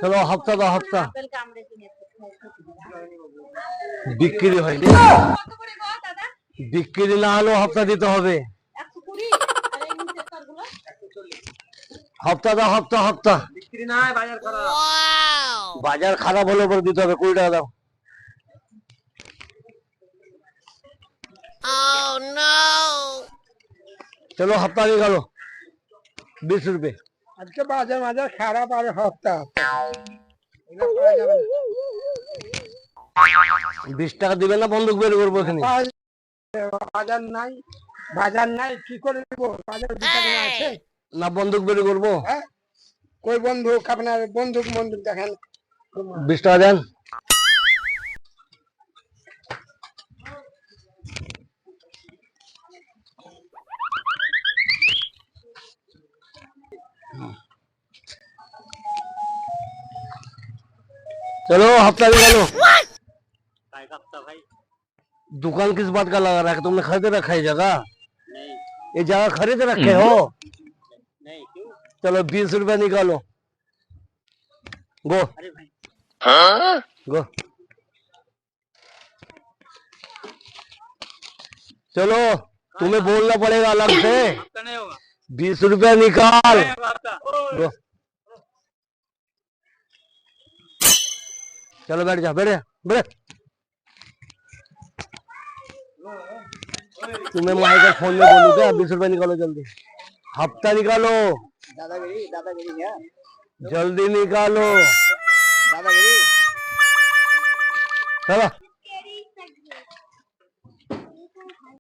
चलो हफ्ता दो हफ्ता বিক্রি হয়নি বিক্রি না হলেও হপ্তা দিতে হবে হপ্তা দাও হপ্তা হপ্তা বিক্রি নাই বাজার খারাপ হলে পরে দিতে হবে 20 টাকা দাও चलो हफ्ता निकालो 20 रुपए আজকে বাজার বাজার খারাপ আর হপ্তা 20 টাকা দিবেন না বন্ধক বের করবো এখানে বাজার নাই কি করে দেবো বাজার ভিতরে আছে না বন্ধক বের করবো কই বন্ধুক আপনার বন্ধুক দেখেন 20 টাকা দেন चलो हफ्ता निकालो भाई दुकान किस बात का लगा रहा है तुमने खरीद रखा है जगह नहीं ये जगह खरीद रखे हो नहीं क्यों चलो 20 रुपए निकालो गो अरे भाई गो चलो तुम्हें बोलना पड़ेगा अलग से हफ्ता नहीं होगा 20 रुपए निकाल हफ्ता गो चलो बैठ जा बैठ बैठ तुम्हें माई का फोन में बोलूं क्या 20 रुपए निकालो जल्दी हफ्ता निकालो दादागिरी है जल्दी निकालो दादागिरी चलो